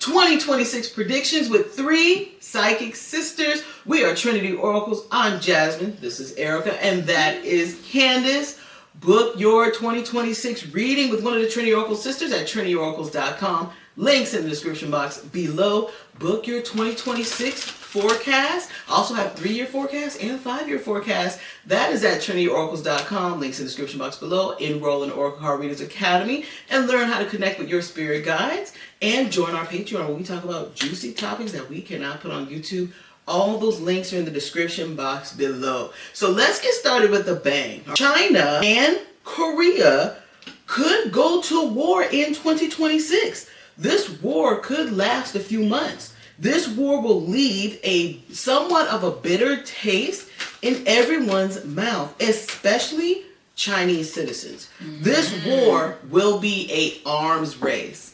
2026 predictions with 3 psychic sisters. We are Trinity Oracles. I'm Jasmine. This is Erica. And that is Candace. Book your 2026 reading with one of the Trinity Oracles sisters at trinityoracles.com. Links in the description box below. Book your 2026 forecast. I also have 3-year forecast and 5-year forecast. That is at trinityoracles.com. Links in the description box below. Enroll in Oracle Card Readers Academy and learn how to connect with your spirit guides. And join our Patreon where we talk about juicy topics that we cannot put on YouTube. All those links are in the description box below. So let's get started with a bang. China and Korea could go to war in 2026. This war could last a few months. This war will leave a somewhat of a bitter taste in everyone's mouth, especially Chinese citizens. This war will be a arms race.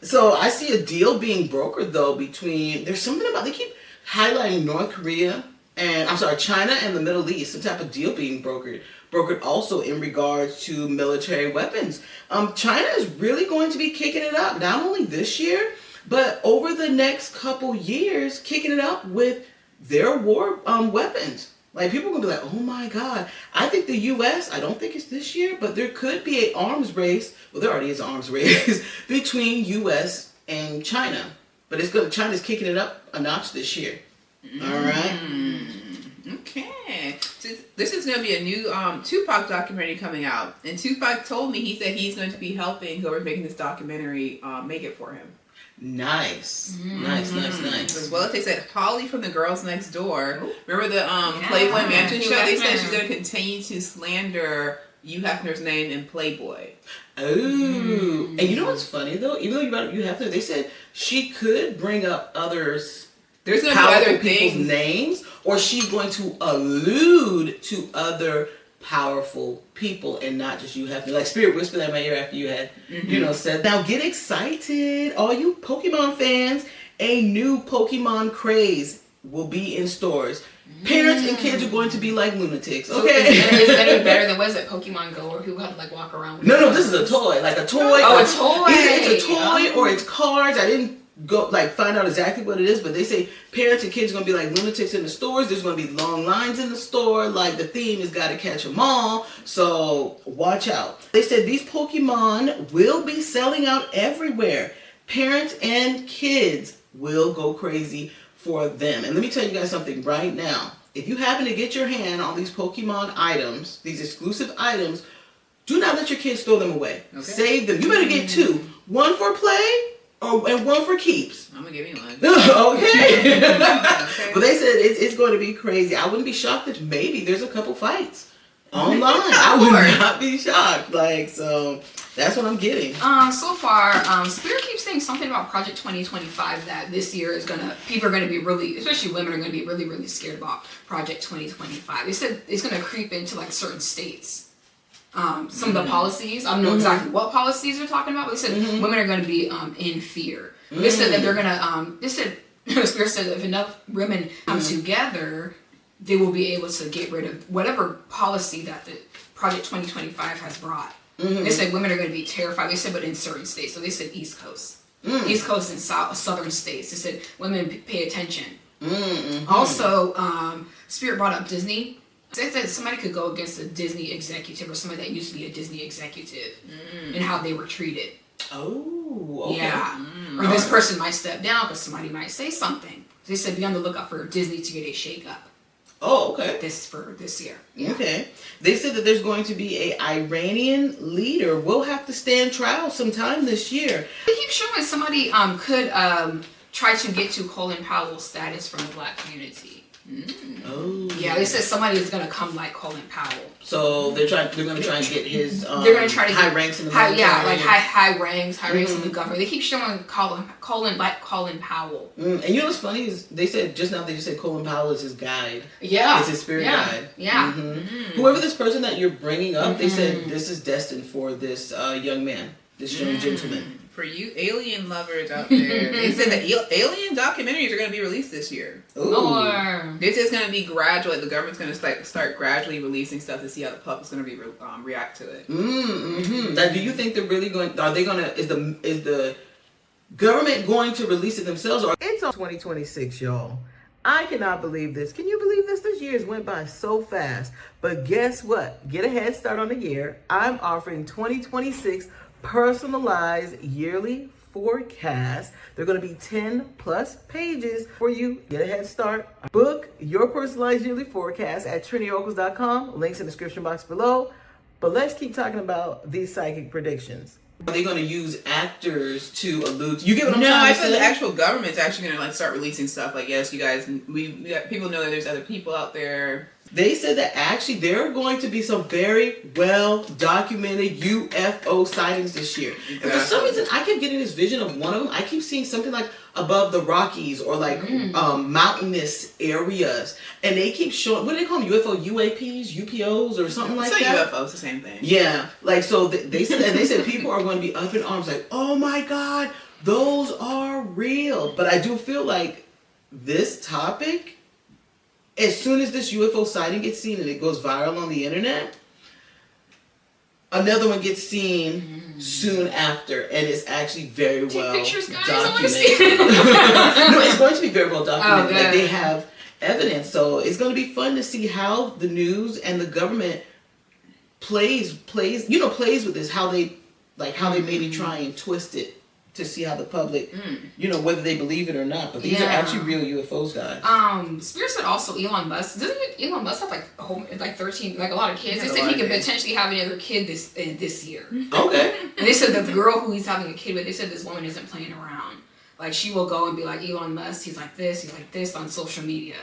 So I see a deal being brokered though between, there's something about, they keep highlighting North Korea and, China and the Middle East, some type of deal being brokered also in regards to military weapons. China is really going to be kicking it up, not only this year, but over the next couple years, kicking it up with their war weapons. Like, people are going to be like, oh my God. I think the U.S., I don't think it's this year, but there could be an arms race. Well, there already is an arms race between U.S. and China. But China's kicking it up a notch this year. All right? Okay. So this is going to be a new Tupac documentary coming out. And Tupac told me, he said he's going to be helping whoever's making this documentary make it for him. Nice. Nice. As well as they said, Holly from the Girls Next Door. Remember the Playboy Mansion show? They said she's going to continue to slander Hugh Hefner's name in Playboy. Oh. And you know what's funny though? Even though you brought up Hugh Hefner, they said she could bring up others. There's going to be other people's things. names, or she's going to allude to other powerful people and not just you have to, like Spirit whispered in my ear after you had said. Now get excited, all you Pokemon fans. A new Pokemon Craze will be in stores. Parents and kids are going to be like lunatics. Okay, so is it any better than, was it Pokemon Go, or who had to like walk around with no, this is a toy, like a toy. Oh, a toy. Either it's a toy or it's cards. I didn't go find out exactly what it is, but they say parents and kids are gonna be like lunatics in the stores. There's gonna be long lines in the store. Like, the theme is gotta catch 'em all, so watch out. They said these Pokemon will be selling out everywhere. Parents and kids will go crazy for them. And let me tell you guys something right now. If you happen to get your hand on these Pokemon items, these exclusive items, do not let your kids throw them away. Okay. Save them. You better get 2. 1 for play, and 1 for keeps. I'm going to give you one. Okay. But they said it's going to be crazy. I wouldn't be shocked if maybe there's a couple fights online. I would not be shocked. So that's what I'm getting. So far, Spirit keeps saying something about Project 2025, that this year is people are gonna be really, especially women, are gonna be really, really scared about Project 2025. They said it's gonna creep into like certain states. Some of the policies, I don't know exactly what policies they're talking about, but they said women are gonna be in fear. They said that they're gonna, Spirit said that if enough women come together, they will be able to get rid of whatever policy that the Project 2025 has brought. They said women are going to be terrified. They said, but in certain states. So they said East Coast. East Coast and southern states. They said women pay attention. Also, Spirit brought up Disney. They said somebody could go against a Disney executive, or somebody that used to be a Disney executive, and how they were treated. Oh, okay. Yeah. Or this person might step down because somebody might say something. They said be on the lookout for Disney to get a shake-up. Oh, okay. This year. Yeah. Okay. They said that there's going to be a Iranian leader. We'll have to stand trial sometime this year. They keep showing somebody could try to get to Colin Powell's status from the black community. Oh. Yeah, they said somebody is gonna come like Colin Powell. So they're gonna try and get his they're gonna try to high get ranks in the military. Yeah, like high ranks in the government. They keep showing Colin Powell. And you know what's funny is they just said Colin Powell is his guide. Yeah, it's his spirit guide. Yeah. Whoever this person that you're bringing up, they said this is destined for this young man, this young gentleman. For you alien lovers out there, they said that alien documentaries are going to be released this year. Ooh. This is going to be gradual. The government's going to start gradually releasing stuff to see how the public's going to be react to it. Now, do you think they're really going? Are they going to? Is the Government going to release it themselves, or it's on 2026, y'all. I cannot believe this. Can you believe this? Those years went by so fast. But guess what? Get a head start on the year. I'm offering 2026 personalized yearly forecast. They're going to be 10 plus pages for you. Get a head start. Book your personalized yearly forecast at trinityoracles.com. Links in the description box below. But let's keep talking about these psychic predictions. Are they going to use actors to allude to? You get what I'm No, trying I to say? feel the actual government's actually going to like start releasing stuff. Like, yes, you guys, we got, people know that there's other people out there. They said that actually there are going to be some very well documented UFO sightings this year. And for some reason, I kept getting this vision of one of them. I keep seeing something like above the Rockies or like mountainous areas. And they keep showing, what do they call them? UFO UAPs, UPOs or something like that? UFO, it's the same thing. Yeah. Like, so they said, and they said people are going to be up in arms like, oh my God, those are real. But I do feel like this topic, as soon as this UFO sighting gets seen and it goes viral on the internet, another one gets seen soon after, and it's actually very well pictures, guys. I documented. want to see. No, it's going to be very well documented. Oh, like they have evidence, so it's going to be fun to see how the news and the government plays with this. How they maybe try and twist it to see how the public, whether they believe it or not. But these are actually real UFOs, guys. Spear said also Elon Musk. Doesn't Elon Musk have like 13, like a lot of kids? They He has a said lot he of could kids. potentially have another kid this year. Okay. And they said that the girl who he's having a kid with, they said this woman isn't playing around. Like she will go and be like Elon Musk. He's like this on social media.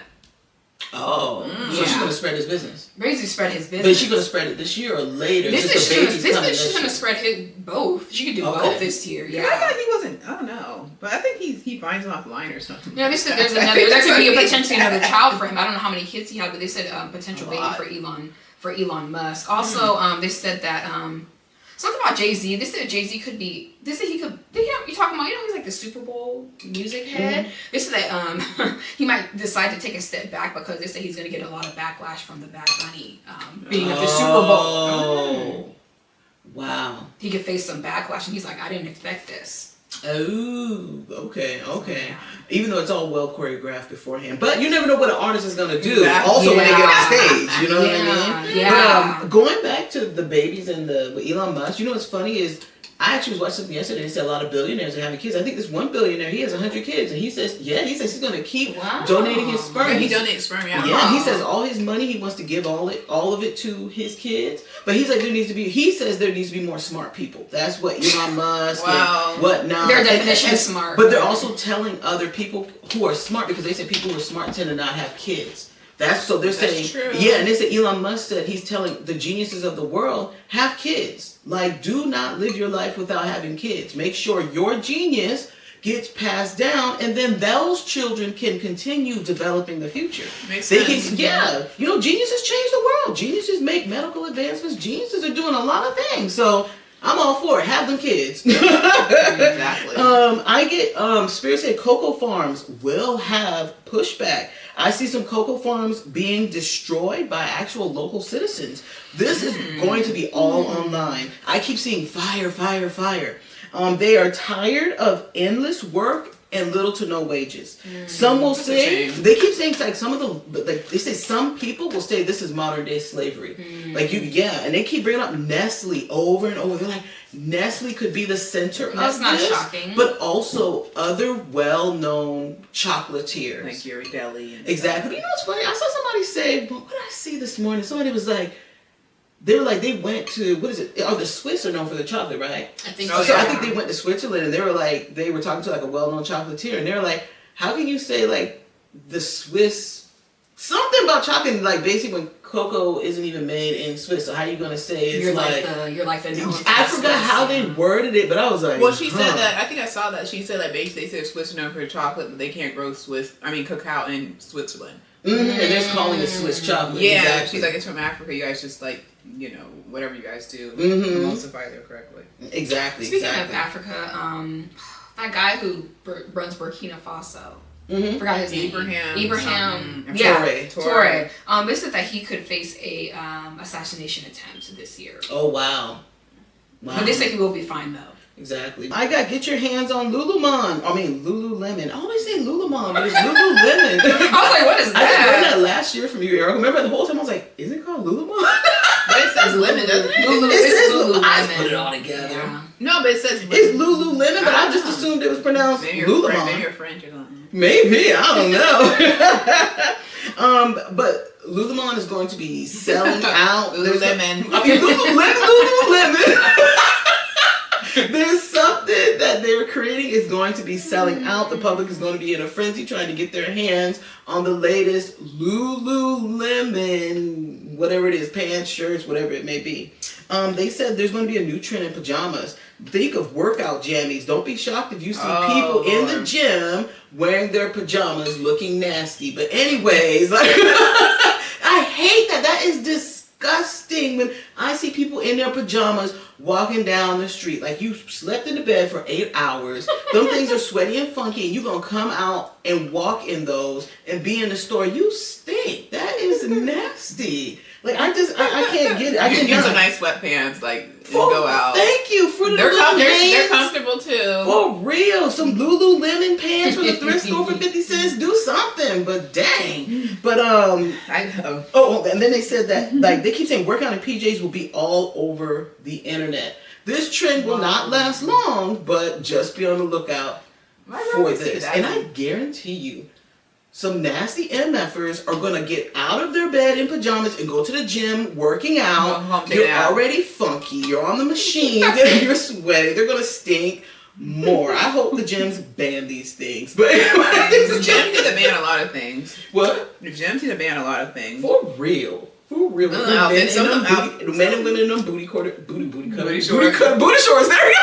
Oh, so she's gonna spread his business. Basically, spread his business. But she's gonna spread it this year or later. She's gonna spread his both. She could do both this year. Yeah. I thought he wasn't. I don't know, but I think he finds him offline or something. Yeah, they said there could be potentially another child for him. I don't know how many kids he had, but they said potential baby for Elon Musk. Also, they said that something about Jay-Z. They said Jay-Z could be. They said he could. You're talking about. He's like the Super Bowl music head. They said that he might decide to take a step back because they said he's going to get a lot of backlash from the Bad Bunny being at the Super Bowl. Oh, wow. He could face some backlash, and he's like, I didn't expect this. Oh, okay. Even though it's all well choreographed beforehand, but you never know what an artist is gonna do. Exactly. Also, when they get on stage, you know what I mean? Yeah. But, going back to the babies and with Elon Musk, you know what's funny is I actually was watching something yesterday. They said a lot of billionaires are having kids. I think this one billionaire, he has 100 kids, and he says he's going to keep donating his sperm. He donates sperm, Yeah, he says all his money, he wants to give all of it to his kids. But he's like, he says there needs to be more smart people. That's what Elon Musk and whatnot. Their definition is smart. But they're also telling other people who are smart, because they say people who are smart tend to not have kids. So they're saying, true. Yeah, and they said Elon Musk said he's telling the geniuses of the world, have kids. Like, do not live your life without having kids. Make sure your genius gets passed down, and then those children can continue developing the future. Makes sense. Geniuses change the world. Geniuses make medical advancements. Geniuses are doing a lot of things. So I'm all for it. Have them kids. Exactly. I get Spirit said cocoa farms will have pushback. I see some cocoa farms being destroyed by actual local citizens. This is going to be all online. I keep seeing fire. They are tired of endless work and little to no wages. Some will say, they keep saying like they say some people will say this is modern day slavery. And they keep bringing up Nestle over and over. They're like, Nestle could be the center of this. That's not shocking. But also other well-known chocolatiers. Like Ghirardelli. And exactly. But you know what's funny? I saw somebody say, what did I see this morning? Somebody was like, they went to, what is it? Oh, the Swiss are known for their chocolate, right? I think so. I think they went to Switzerland, and they were talking to like a well-known chocolatier, and they were like, how can you say like the Swiss, something about chocolate, like basically when cocoa isn't even made in Swiss, so how are you going to say it's you're like the I forgot how they worded it, but I was like, well, she said that, I think I saw that, she said like basically they said Swiss are known for chocolate, but they can't grow cacao in Switzerland. And they're calling it Swiss chocolate. Yeah, exactly. She's like, it's from Africa. You guys just like, whatever you guys do, emulsify it correctly. Exactly. Speaking of Africa, that guy who runs Burkina Faso. Forgot his name. Ibrahim. Toure. They said that he could face a assassination attempt this year. Oh wow. But they said he will be fine though. Exactly. I got get your hands on Lululemon. I mean Lululemon. I always say Lululemon, but it's Lululemon. I was like, what is I just learned that? that last year from you, Eric. Remember the whole time I was like, is it called Lululemon? But it says lemon, doesn't it? Lulu, It it's says Lululemon. I just put it all together. Yeah. No, but it says lemon. It's Lululemon, but I just assumed it was pronounced Maybe Lululemon. maybe you're French or something. Maybe, I don't know. But Lululemon is going to be selling out. Lululemon. I mean, Lululemon. There's something that they're creating is going to be selling out. The public is going to be in a frenzy trying to get their hands on the latest Lululemon, whatever it is, pants, shirts, whatever it may be. They said there's going to be a new trend in pajamas. Think of workout jammies. Don't be shocked if you see people in the gym wearing their pajamas looking nasty. But anyways, like, I hate that. That is disgusting when I see people in their pajamas walking down the street. Like, you slept in the bed for 8 hours. Them things are sweaty and funky, and you're going to come out and walk in those and be in the store. You stink. That is nasty. Like, I can't get it. I You can get cannot. some nice sweatpants, like, and go out. Thank you for the They're, little they're pants. comfortable too. For real. Some Lululemon pants from the thrift store for 50 cents. Do something. But dang. But, I know. oh, and then they said that, like, they keep saying workout in PJs will be all over the internet. This trend will not last long, but just be on the lookout for this. And I guarantee you, some nasty MFers are going to get out of their bed in pajamas and go to the gym working out. You're already funky. You're on the machines and you're sweaty. They're going to stink more. I hope the gyms ban these things. But The gym need to ban a lot of things. What? The gym need to ban a lot of things. For real. For real. No, The men some in of them them booty- the men and women in them booty shorts. Booty Booty shorts. shorts. There we go.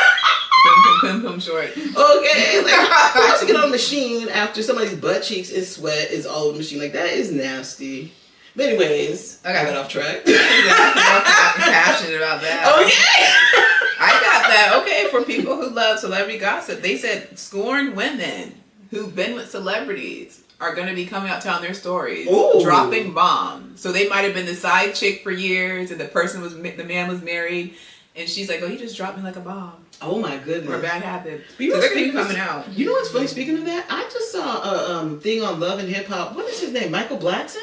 Pum short. Okay, like, I have to get on a machine after somebody's butt cheeks is sweat is all over the machine. Like, that is nasty. But anyways, Okay. I got off track. I'm passionate about that. Okay. I got that. Okay, for people who love celebrity gossip, they said scorned women who've been with celebrities are going to be coming out telling their stories, Ooh. dropping bombs. So they might have been the side chick for years, and the man was married, and she's like, "Oh, he just dropped me like a bomb, Oh my goodness. or a bad habit." But you So know, they're going to be speaking of- coming out. You know what's funny? Speaking of that, I just saw a thing on Love and Hip Hop. What is his name? Michael Blackson?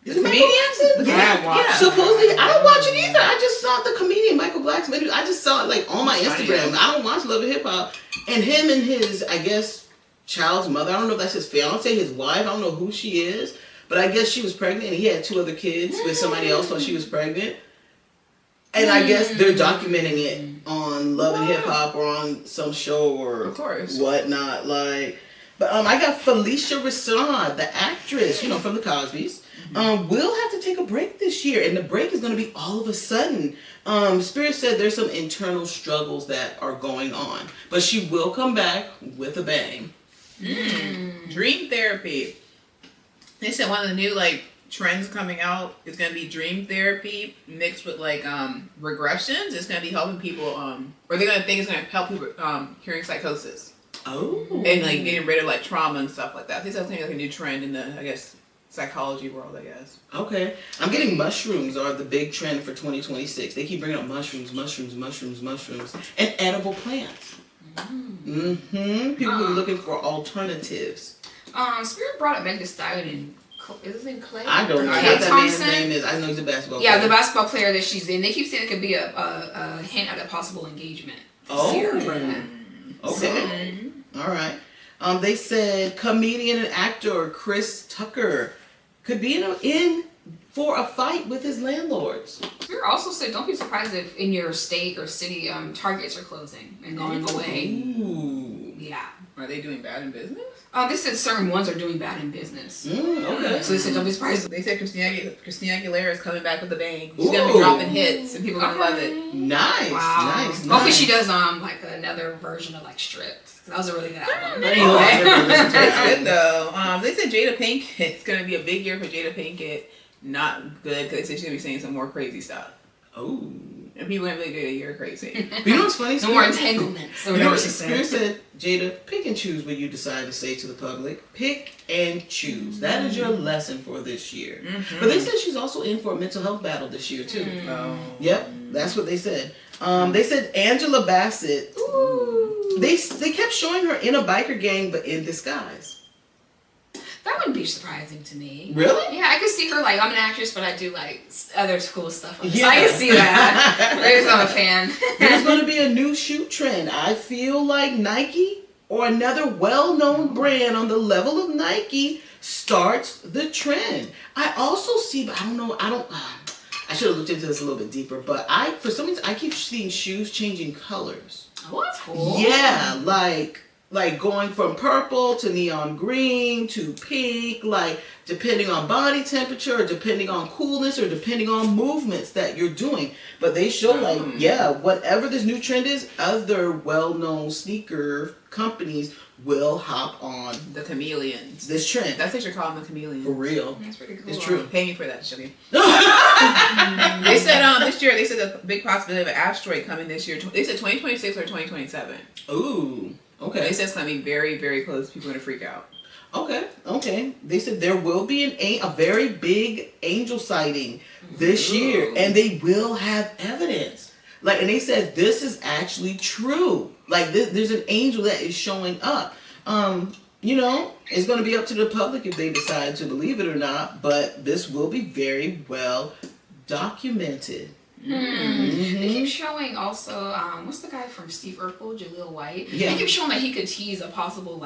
Is it Michael Blackson? The Yeah, comedian? I watched it. Supposedly, I don't watch it either. I just saw the comedian Michael Blackson. I just saw it like on my It's funny, Instagram. yeah. I don't watch Love and Hip Hop. And him and his, I guess, child's mother. I don't know if that's his fiance, his wife. I don't know who she is. But I guess she was pregnant and he had 2 other kids with somebody else while she was pregnant. And I guess they're documenting it on Love and Hip Hop or on some show or Of course. whatnot. Like, but I got Felicia Rashad, the actress, from the Cosbys. Will have to take a break this year, and the break is going to be all of a sudden. Spirit said there's some internal struggles that are going on, but she will come back with a bang. Dream therapy. They said one of the new trends coming out is going to be dream therapy mixed with regressions. It's going to be helping people, or they're going to think it's going to help people curing psychosis Oh, and getting rid of trauma and stuff like that. I think that's like a new trend in the psychology world, I guess. okay. I'm getting mushrooms are the big trend for 2026. They keep bringing up mushrooms, and edible plants. People who are looking for alternatives. Spirit brought up Megan Thee Stallion and is his name Clay? I don't know Clay what that man's Thompson? name is. I know he's a basketball Yeah, player. the basketball player that she's in. They keep saying it could be a hint at a possible engagement. Oh. Here for that. Okay. All right. They said comedian and actor Chris Tucker could be in for a fight with his landlords. Spirit also said, don't be surprised if in your state or city Targets are closing and going away. Ooh. Yeah. Are they doing bad in business? They said certain ones are doing bad in business. Okay. So they said, don't be surprised. They said Christina Aguilera is coming back with a bang. She's gonna Ooh. be dropping hits, and people are gonna love it. Nice. Wow. Nice. Hopefully she does another version of Stripped. That was a really good album. But Oh, I anyway. never listened to It's that. good though. They said Jada Pinkett. It's gonna be a big year for Jada Pinkett. Not good because they said she's gonna be saying some more crazy stuff, Oh. and people ain't really good a year crazy. But you know what's funny? No more entanglements. Or You know whatever what she Spirit said. said? Jada, pick and choose what you decide to say to the public. Pick and choose. That is your lesson for this year. But they said she's also in for a mental health battle this year too. Oh. Yep. That's what they said. They said Angela Bassett. Ooh. They kept showing her in a biker gang, but in disguise. That wouldn't be surprising to me. Really? Yeah, I could see her like, I'm an actress, but I do like other cool stuff. Yeah. So I can see that. There's I'm a fan. There's going to be a new shoe trend. I feel like Nike or another well-known brand on the level of Nike starts the trend. I also see, but I don't know, I should have looked into this a little bit deeper, but for some reason, I keep seeing shoes changing colors. Oh, that's cool. Yeah, like going from purple to neon green to pink, like depending on body temperature or depending on coolness or depending on movements that you're doing. But they show whatever this new trend is, other well-known sneaker companies will hop on The chameleons. this trend. That's what you're calling the chameleons. For real. That's pretty cool. It's true. Pay me for that, Shelly. They said this year, they said a big possibility of an asteroid coming this year. They said 2026 or 2027. Ooh, okay. They said it's going to be very, very close. People are going to freak out. Okay. They said there will be a very big angel sighting this year, and they will have evidence. And they said this is actually true. There's an angel that is showing up. It's going to be up to the public if they decide to believe it or not, but this will be very well documented. They keep showing also, what's the guy from Steve Urkel, Jaleel White? Yeah. They keep showing that he could tease a possible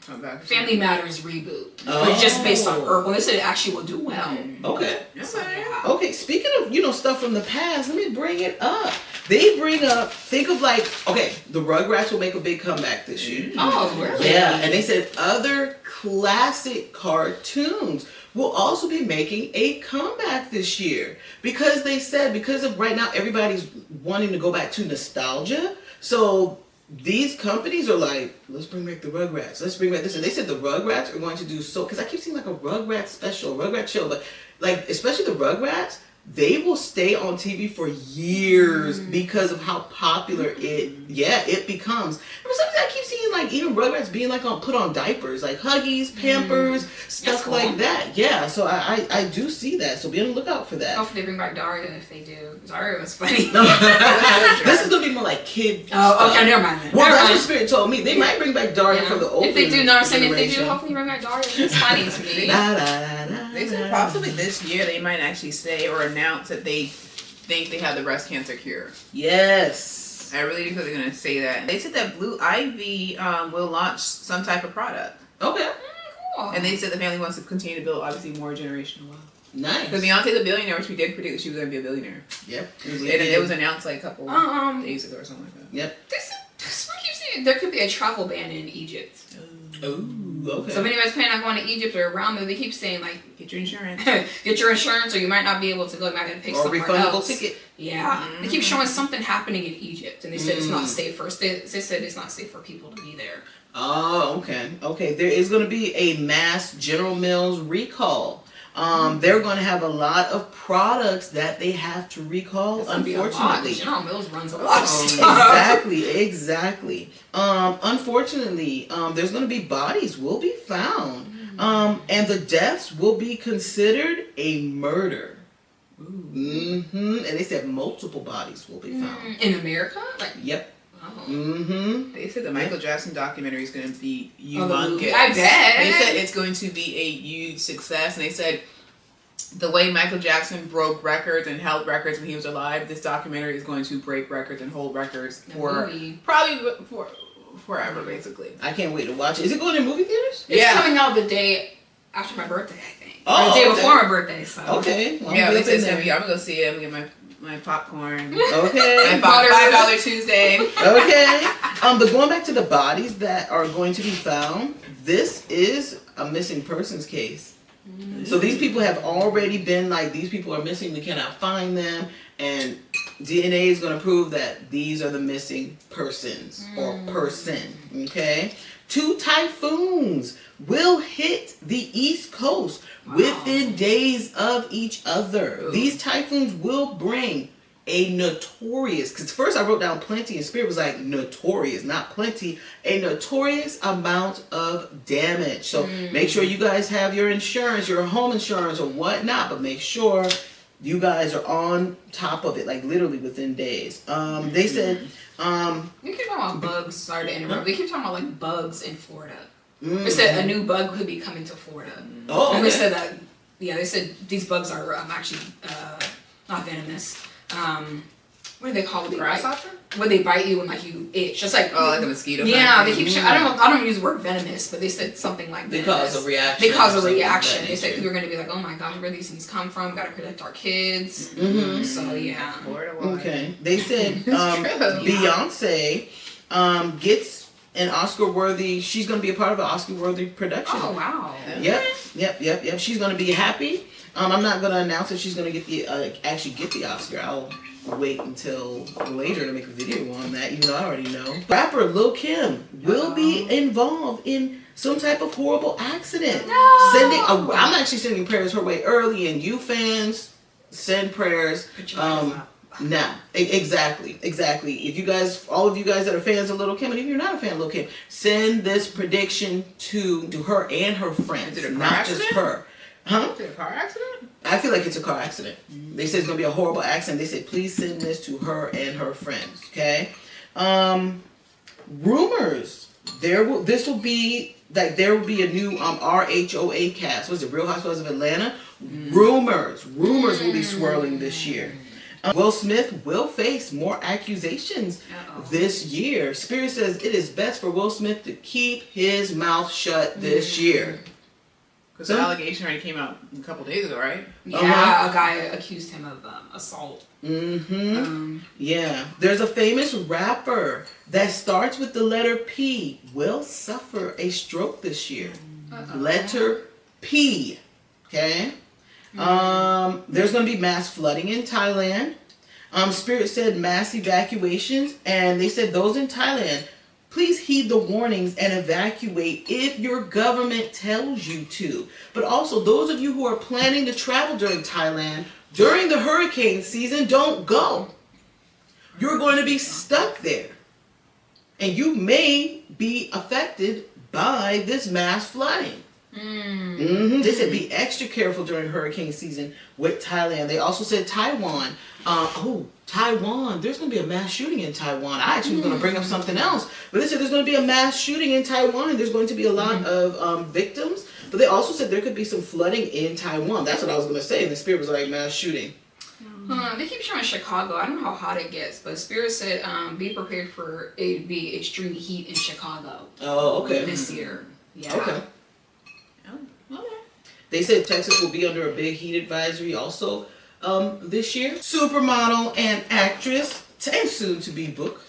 Family Matters reboot, but just based on Urkel. They said it actually will do well. Okay. So, yeah. Okay, speaking of, stuff from the past, let me bring it up. They bring up, think of the Rugrats will make a big comeback this year. Oh, really? Yeah, and they said other classic cartoons will also be making a comeback this year. Because they said, because of right now, everybody's wanting to go back to nostalgia. So these companies are like, let's bring back the Rugrats. Let's bring back this. And they said the Rugrats are going to do so, because I keep seeing a Rugrats special, Rugrats show, but especially the Rugrats, they will stay on TV for years because of how popular it becomes. And sometimes I keep seeing even Rugrats being put on diapers, Huggies, Pampers, stuff cool. like that. Yeah, so I do see that. So be on the lookout for that. Hopefully they bring back Daria if they do. Daria was funny. This is gonna be more kid. Oh, okay, never mind. Well, that's what Spirit told me. They might bring back Daria for the old. If they do, no, I'm saying if they do, hopefully bring back Daria. It's funny to me. They said possibly this year they might actually say or announce that they think they have the breast cancer cure. Yes. I really do think they're going to say that. They said that Blue Ivy will launch some type of product. Okay. Cool. And they said the family wants to continue to build, obviously, more generational wealth. Nice. Because Beyonce the billionaire, which we did predict that she was going to be a billionaire. Yep. It was announced a couple days ago or something like that. Yep. This one keeps saying there could be a travel ban in Egypt. Oh, okay. So if anybody's planning on going to Egypt or around there, they keep saying get your insurance. Get your insurance, or you might not be able to go. You might have to pick or somewhere refundable else. ticket. Yeah, they keep showing something happening in Egypt, and they said it's not safe for. They said it's not safe for people to be there. Oh, okay. Okay, there is going to be a mass General Mills recall. They're going to have a lot of products that they have to recall, unfortunately. General Mills runs a lot of stuff. Exactly. Unfortunately, there's going to be bodies will be found. And the deaths will be considered a murder. And they said multiple bodies will be found. In America? Yep. Oh. They said the Michael Jackson documentary is going to be humongous. I bet. They said it's going to be a huge success, and they said the way Michael Jackson broke records and held records when he was alive, this documentary is going to break records and hold records for forever, basically. I can't wait to watch it. Is it going in movie theaters? It's coming out the day after my birthday, I think. Oh, or the day before my birthday. So. Okay. Well, yeah, they said it's going to be. I'm going to go see it. I'm going to get my popcorn. Okay. $5 Tuesday. Okay. But going back to the bodies that are going to be found, this is a missing persons case. So these people have already been these people are missing, we cannot find them, and DNA is going to prove that these are the missing persons or person, okay? 2 typhoons will hit the East Coast within days of each other. Ooh. These typhoons will bring a notorious, because first I wrote down plenty and Spirit was like notorious, not plenty, a notorious amount of damage. So make sure you guys have your insurance, your home insurance or whatnot, but make sure You guys are on top of it, like literally within days. They said, They keep talking about bugs. Sorry to interrupt. They keep talking about like bugs in Florida. They said a new bug could be coming to Florida. Oh, and they okay. said that. Yeah, they said these bugs are actually not venomous. What do they call it? Grasshopper? When they bite you and like you itch, just like like a mosquito. Yeah, they keep. I don't use the word venomous, but they said something like They venomous. cause a reaction. They cause or a something reaction. like They that said nature. people are going to be like, oh my gosh, where these things come from? Got to protect our kids. So yeah. Florida water. Okay. They said true. Beyonce gets an Oscar-worthy. She's going to be a part of an Oscar-worthy production. Oh wow. Yep. She's going to be happy. I'm not going to announce that she's going to get the actually get the Oscar. I'll wait until later to make a video on that, even though I already know. Rapper Lil Kim will be involved in some type of horrible accident. No. I'm actually sending prayers her way early, and you fans send prayers. Now, exactly. If you guys, all of you guys that are fans of Lil Kim, and if you're not a fan of Lil Kim, send this prediction to her and her friends, Is it a car not accident? just her. Huh? Is it a car accident? I feel like it's a car accident. They said it's gonna be a horrible accident. They said please send this to her and her friends. Okay. Rumors. There will be a new RHOA cast. Was it Real Housewives of Atlanta? Rumors will be swirling this year. Will Smith will face more accusations this year. Spirit says it is best for Will Smith to keep his mouth shut this year. Because the allegation already came out a couple days ago, right? Yeah, a guy accused him of assault. Yeah. There's a famous rapper that starts with the letter P will suffer a stroke this year. Letter P. Okay? There's going to be mass flooding in Thailand. Spirit said mass evacuations, and they said those in Thailand, please heed the warnings and evacuate if your government tells you to. But also, those of you who are planning to travel during Thailand, during the hurricane season, don't go. You're going to be stuck there. And you may be affected by this mass flooding. They said be extra careful during hurricane season with Thailand. They also said Taiwan. Taiwan. There's going to be a mass shooting in Taiwan. I actually was going to bring up something else. But they said there's going to be a mass shooting in Taiwan. There's going to be a lot of victims. But they also said there could be some flooding in Taiwan. That's what I was going to say. And the Spirit was like, mass shooting. They keep showing Chicago. I don't know how hot it gets, but Spirit said be prepared for it to be extreme heat in Chicago. Oh, okay. This year. Yeah. Okay. They said Texas will be under a big heat advisory also this year. Supermodel and actress, and soon to be book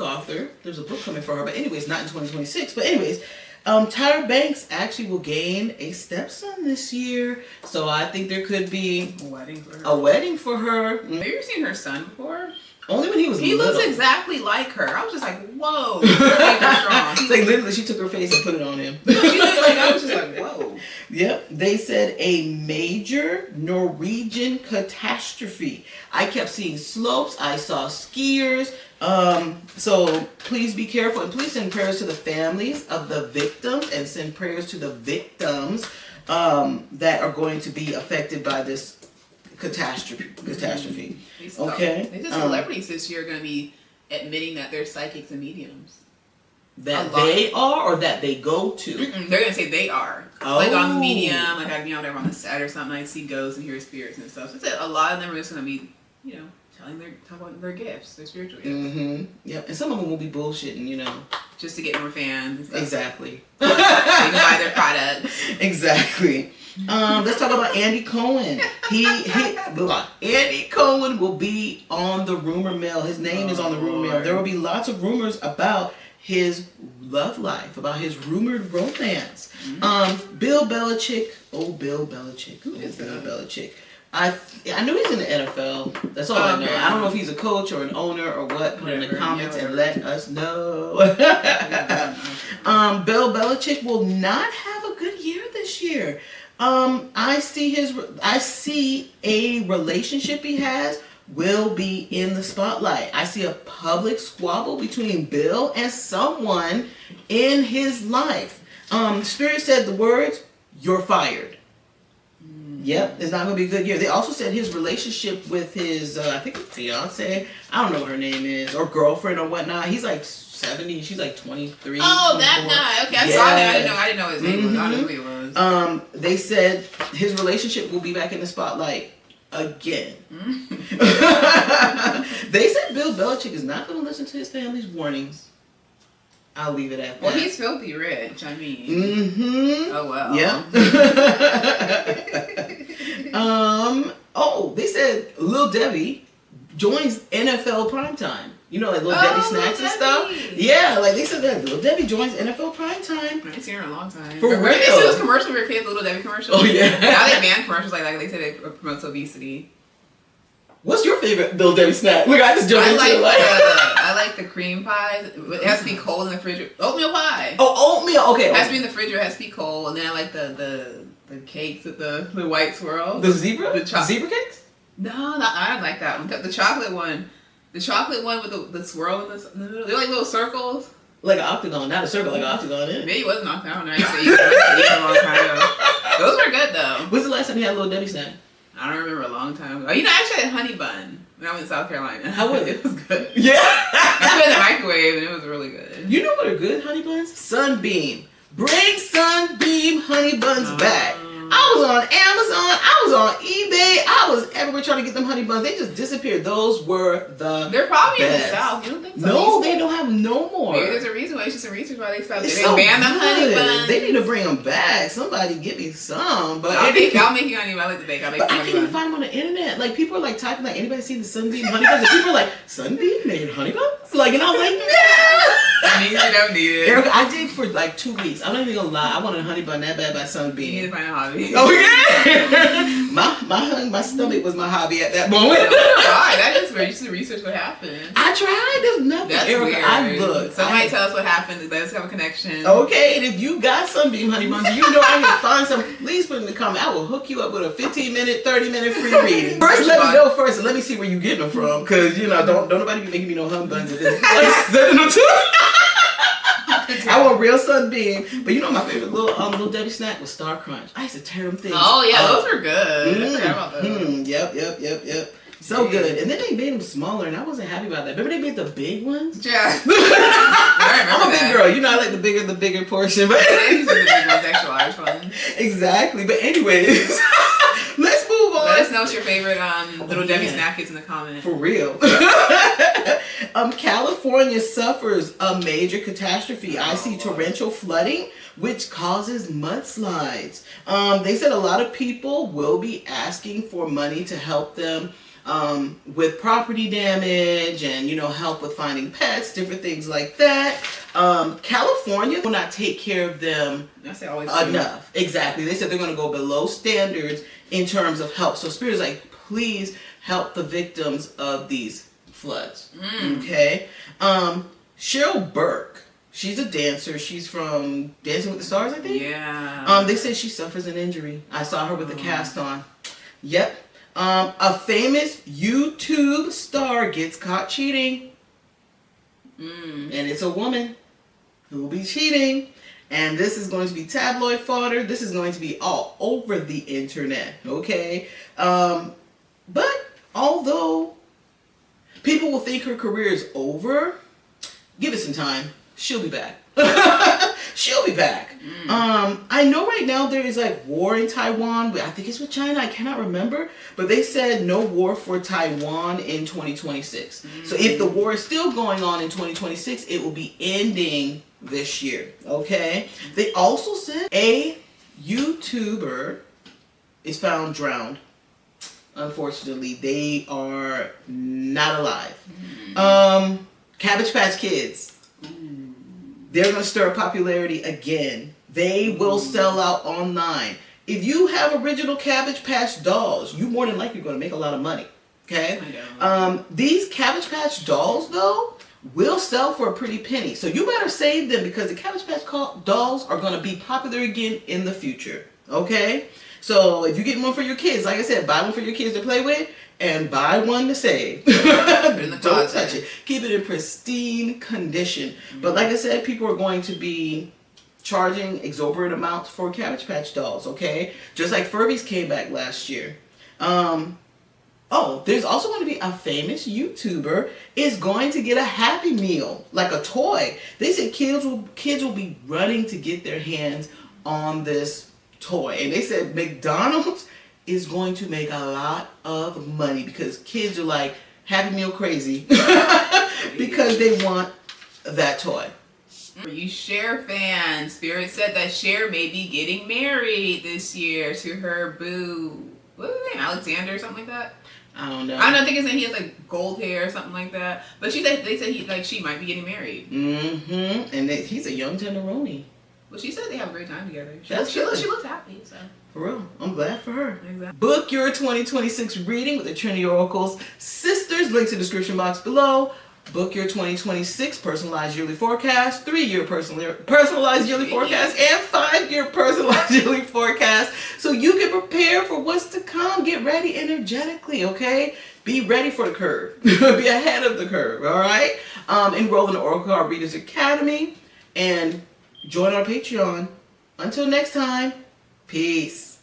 author. There's a book coming for her, but anyways, not in 2026. But anyways, Tyra Banks actually will gain a stepson this year. So I think there could be a wedding for her. Have you ever seen her son before? Only when he was He little. looks exactly like her. I was just like, whoa. Strong. It's like literally she took her face and put it on him. She looked like, I was just like, whoa. Yep, they said a major Norwegian catastrophe. I kept seeing slopes. I saw skiers. So please be careful and please send prayers to the families of the victims and send prayers to the victims that are going to be affected by this catastrophe. Okay. They said celebrities this year are going to be admitting that they're psychics and mediums. That they are or that they go to? They're going to say they are. Oh. Like on the medium, like I'd be out there on the set or something, I'd see ghosts and hear spirits and stuff. So it's a lot of them are just going to be, talking about their gifts, their spiritual gifts. Yep. And some of them will be bullshitting, just to get more fans and stuff. Exactly. They can buy their products. Exactly. Let's talk about Andy Cohen. Andy Cohen will be on the rumor mill. His name is on the rumor mill. There will be lots of rumors about his love life, about his rumored romance. Bill Belichick. Bill Belichick. Who is Bill Belichick? I know he's in the NFL. That's all I know. I don't know if he's a coach or an owner or what. Put in the comments and let us know. Bill Belichick will not have a good year this year. I see a relationship he has will be in the spotlight. I see a public squabble between Bill and someone in his life. Spirit said the words, "You're fired." Yep, it's not going to be a good year. They also said his relationship with his, I think, fiance, I don't know what her name is, or girlfriend or whatnot. He's like 70, she's like 23. Oh, 24. that guy. Okay, I saw that. I didn't know his name. I didn't know who he was. They said his relationship will be back in the spotlight again. They said Bill Belichick is not going to listen to his family's warnings. I'll leave it at that. Well, he's filthy rich. I mean. Mm-hmm. Oh, well. Yep. Oh, they said Lil Debbie joins NFL Primetime. You know, like Lil Debbie snacks and stuff. Yeah, like they said that Lil Debbie joins NFL Primetime. I haven't seen her in a long time. For real. They see those commercials for your kids, Little Debbie commercials. Oh, yeah. Now they ban commercials like that. They say it promotes obesity. What's your favorite Lil Debbie snack? Look, I just jumped into it. I like the cream pies. It has to be cold in the refrigerator. Oatmeal pie. Oh, oatmeal. Okay. It has to be in the refrigerator. It has to be cold. And then I like the cakes with the white swirl. The zebra? The zebra cakes? No, I don't like that one. The chocolate one. The chocolate one with the swirl in the middle. They're like little circles. Like an octagon. Not a circle, like an octagon in it. Maybe it was an octagon. I used to eat them a long time ago. Those were good though. When's the last time you had a Lil Debbie snack? I don't remember a long time ago. You know, I actually had honey bun when I went to South Carolina. How was it? It was good. Yeah. I put it in the microwave and it was really good. You know what are good honey buns? Sunbeam. Bring Sunbeam honey buns back. I was on Amazon. I was on eBay. I was everywhere trying to get them honey buns. They just disappeared. Those were the They're probably best. in the South. You don't think so? No, they don't have no more. Maybe there's a reason why. It's just some research why they stopped. It's They so banned them honey good. buns. They need to bring them back. Somebody give me some. But I'll make you honey buns. I like to bake. I'll make But you I honey can't even buns. find them on the internet. Like people are like typing like anybody seen the Sunbeam honey buns? And people are like Sunbeam making honey buns? Like and I was like I need you don't need it. Erica, I did for like 2 weeks. I'm not even gonna lie. I wanted a honey bun that bad by You Sunbeam. need to find a hobby. Okay. my stomach was my hobby at that moment. Why? That is where you should research what happened. I tried. There's nothing. That's Erica, weird. I looked. Somebody tell us what happened. Let us have a connection. Okay, and if you got Sunbeam honey buns, you know I can find some. Please put in the comment. I will hook you up with a 15-minute, 30-minute free reading. First, let me know first, and let me see where you getting them from, because you know don't nobody be making me no honey buns at this. Sending them to. I want real Sunbeam, but you know my favorite little Debbie snack was Star Crunch. I used to tear them things. Oh yeah, up. those were good. I forgot about those. Yep. So good. And then they made them smaller, and I wasn't happy about that. Remember they made the big ones? Yeah. I'm a big girl. You know I like the bigger portion. But These are the big ones, extra large ones. Exactly. But anyways, let's move on. Let us know what's your favorite Little Debbie snack is in the comments. For real. California suffers a major catastrophe. I see torrential flooding, which causes mudslides. They said a lot of people will be asking for money to help them with property damage and, help with finding pets, different things like that. California will not take care of them enough. Exactly. They said they're going to go below standards in terms of help. So Spirit is like, please help the victims of these floods. Okay. Cheryl Burke, she's a dancer. She's from Dancing with the Stars, I think. Yeah. They said she suffers an injury. I saw her with the cast on. Yep. A famous YouTube star gets caught cheating. And it's a woman who will be cheating. And this is going to be tabloid fodder. This is going to be all over the internet. Okay? But although people will think her career is over, give it some time. She'll be back. She'll be back. I know right now there is like war in Taiwan, but I think it's with China. I cannot remember. But they said no war for Taiwan in 2026. So if the war is still going on in 2026, it will be ending this year. Okay? They also said a YouTuber is found drowned. Unfortunately, they are not alive. Cabbage Patch Kids. They're going to stir popularity again. They will sell out online. If you have original Cabbage Patch dolls, you more than likely are going to make a lot of money. Okay? These Cabbage Patch dolls, though, will sell for a pretty penny. So you better save them because the Cabbage Patch dolls are going to be popular again in the future. Okay? So if you get one for your kids, like I said, buy one for your kids to play with and buy one to save. Don't touch it. Keep it in pristine condition. But like I said, people are going to be charging exorbitant amounts for Cabbage Patch dolls, okay? Just like Furbies came back last year. Oh, there's also going to be a famous YouTuber is going to get a Happy Meal, like a toy. They said kids will be running to get their hands on this toy. And they said McDonald's is going to make a lot of money because kids are like Happy Meal crazy because they want that toy. For you Cher fans, Spirit said that Cher may be getting married this year to her boo. What was his name? Alexander or something like that? I don't know. I think his name, he has like gold hair or something like that. But they said she might be getting married. Mm-hmm. And he's a young tenderoni. Well, she said they have a great time together. She That's good. looks happy, so. For real. I'm glad for her. Exactly. Book your 2026 reading with the Trinity Oracles sisters. Links in the description box below. Book your 2026 personalized yearly forecast, 3-year personalized yearly forecast, and 5-year personalized yearly forecast so you can prepare for what's to come. Get ready energetically, okay? Be ready for the curve. Be ahead of the curve, all right? Enroll in the Oracle Card Readers Academy and join our Patreon. Until next time, peace.